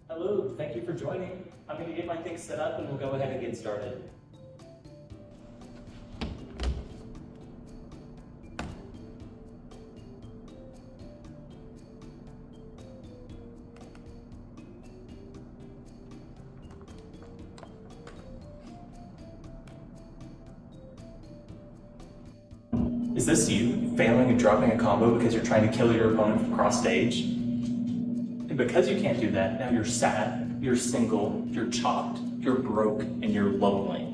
Hello, thank you for joining. I'm going to get my things set up and we'll go ahead and get started. Is this you failing and dropping a combo because you're trying to kill your opponent from cross stage? And because you can't do that, now you're sad, you're single, you're chopped, you're broke, and you're lonely.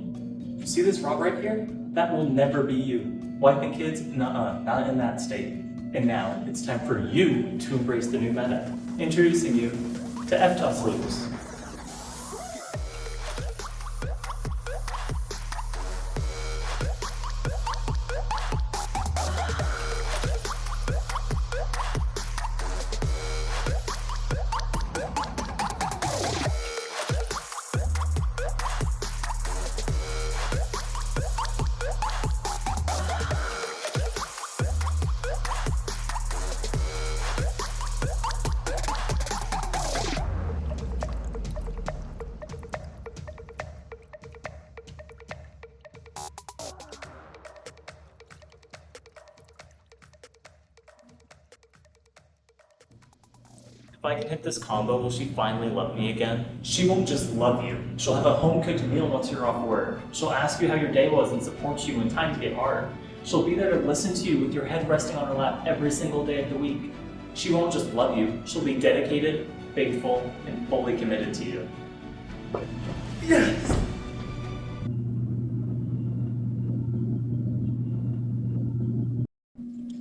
You see this R.O.B right here? That will never be you. Wiping kids? Nuh-uh, not in that state. And now, it's time for you to embrace the new meta. Introducing you to Ftoss loops. If I can hit this combo, will she finally love me again? She won't just love you. She'll have a home-cooked meal once you're off work. She'll ask you how your day was and support you when times get hard. She'll be there to listen to you with your head resting on her lap every single day of the week. She won't just love you. She'll be dedicated, faithful, and fully committed to you. Yes!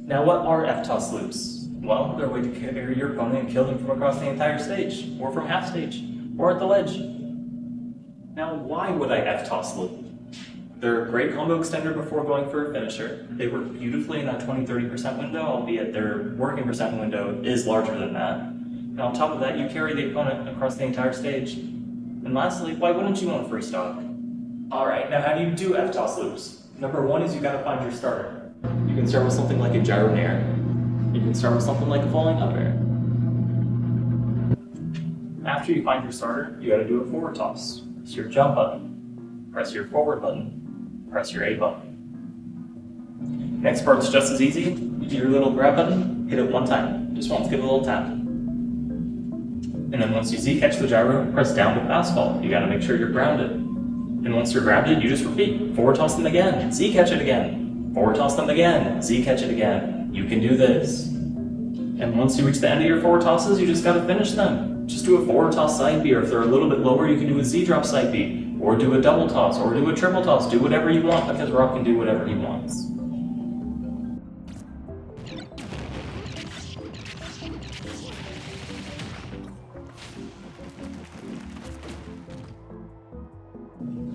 Now what are Ftoss loops? Well, they're a way to carry your opponent and kill them from across the entire stage, or from half stage, or at the ledge. Now, why would I Ftoss loop? They're a great combo extender before going for a finisher. They work beautifully in that 20-30% window, albeit their working percent window is larger than that. And on top of that, you carry the opponent across the entire stage. And lastly, why wouldn't you want a free stock? Alright, now how do you do Ftoss loops? Number one is you gotta find your starter. You can start with something like a gyro nair. You can start with something like a falling up air. After you find your starter, you gotta do a forward toss. Press your jump button, press your forward button, press your A button. Next part's just as easy. Your little grab button, hit it one time. Just once, give it a little tap. And then once you Z catch the gyro, press down with asphalt. You gotta make sure you're grounded. And once you're grounded, you just repeat. Forward toss them again, Z catch it again. Forward toss them again, Z catch it again. You can do this. And once you reach the end of your forward tosses, you just gotta finish them. Just do a forward toss side B, or if they're a little bit lower, you can do a Z drop side B, or do a double toss, or do a triple toss. Do whatever you want, because R.O.B can do whatever he wants.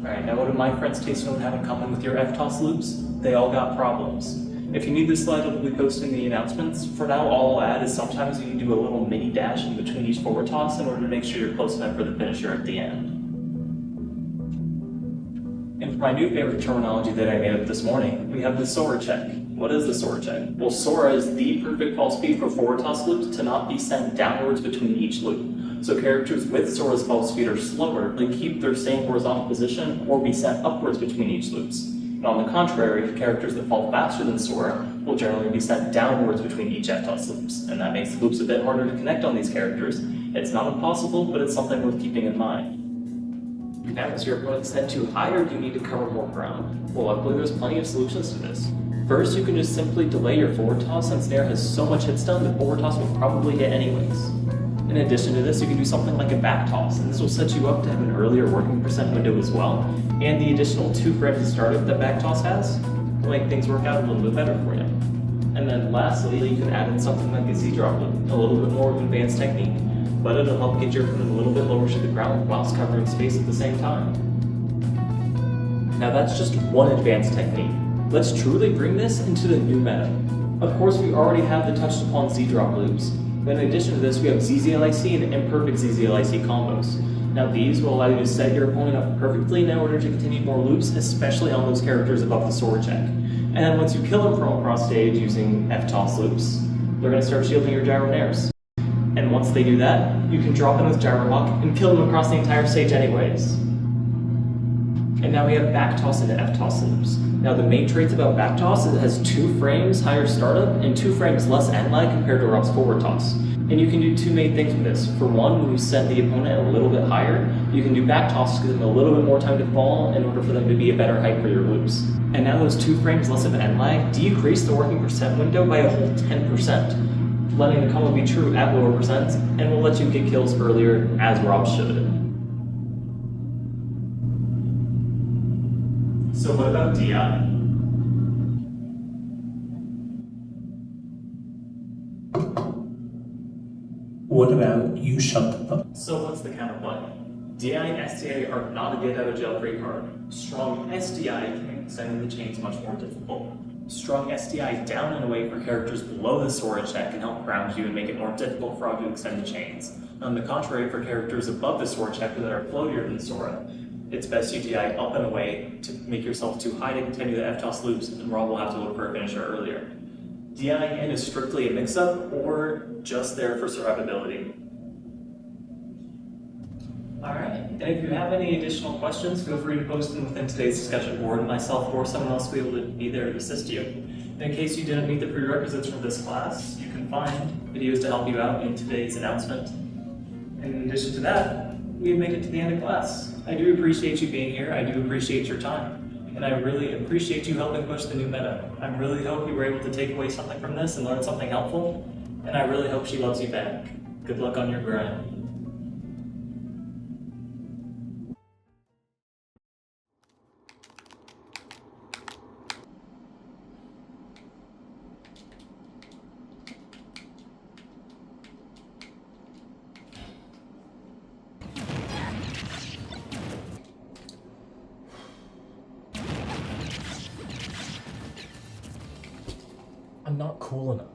Alright, now what do my friends taste and have in common with your Ftoss loops? They all got problems. If you need this slide, I'll be posting the announcements. For now, all I'll add is sometimes you can do a little mini dash in between each forward toss in order to make sure you're close enough for the finisher at the end. And for my new favorite terminology that I made up this morning, we have the SOAR check. What is the Sora check? Well, Sora is the perfect fall speed for forward toss loops to not be sent downwards between each loop. So characters with Sora's fall speed are slower, they keep their same horizontal position or be sent upwards between each loops. And on the contrary, characters that fall faster than Sora will generally be sent downwards between each Ftoss loops, and that makes the loops a bit harder to connect on these characters. It's not impossible, but it's something worth keeping in mind. Now, is your opponent set too high, or do you need to cover more ground? Well, luckily there's plenty of solutions to this. First, you can just simply delay your forward toss, since Snare has so much hit stun that forward toss will probably hit anyways. In addition to this, you can do something like a back toss, and this will set you up to have an earlier working percent window as well, and the additional 2 frames of startup that back toss has will make things work out a little bit better for you. And then lastly, you can add in something like a Z-drop loop, a little bit more of an advanced technique, but it'll help get your opponent a little bit lower to the ground whilst covering space at the same time. Now that's just one advanced technique. Let's truly bring this into the new meta. Of course, we already have the touched upon Z-drop loops, but in addition to this, we have ZZLIC and imperfect ZZLIC combos. Now these will allow you to set your opponent up perfectly in order to continue more loops, especially on those characters above the sword check. And then once you kill them from across stage using Ftoss loops, they're going to start shielding your gyro nairs. And once they do that, you can drop in with Gyro Hawk and kill them across the entire stage anyways. And now we have back toss into Ftoss loops. Now the main traits about back toss is it has 2 frames higher startup and 2 frames less end lag compared to R.O.B's forward toss. And you can do 2 main things with this. For one, when you set the opponent a little bit higher, you can do back toss to give them a little bit more time to fall in order for them to be a better height for your loops. And now those 2 frames less of end lag decrease the working percent window by a whole 10%, letting the combo be true at lower percents, and will let you get kills earlier as R.O.B should. So what about DI? What about you shut the fuck? So what's the counterplay? DI and SDI are not a get out of jail free card. Strong SDI can make extending the chains much more difficult. Strong SDI down and away for characters below the Sora check can help ground you and make it more difficult for R.O.B to extend the chains. On the contrary, for characters above the Sora check that are floatier than Sora, it's best you DI up and away to make yourself too high to continue the Ftoss loops, and R.O.B will have to look for a finisher earlier. DI in is strictly a mix-up or just there for survivability. Alright, and if you have any additional questions, feel free to post them within today's discussion board, and myself or someone else will be able to be there to assist you. In case you didn't meet the prerequisites for this class, you can find videos to help you out in today's announcement. And in addition to that, we've made it to the end of class. I do appreciate you being here, I do appreciate your time, and I really appreciate you helping push the new meta. I really hope you were able to take away something from this and learn something helpful, and I really hope she loves you back. Good luck on your grind. I'm not cool enough.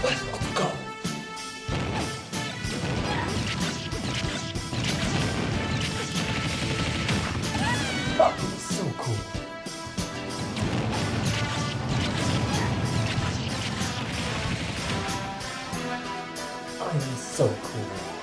Let's go. That was so cool. I am so cool.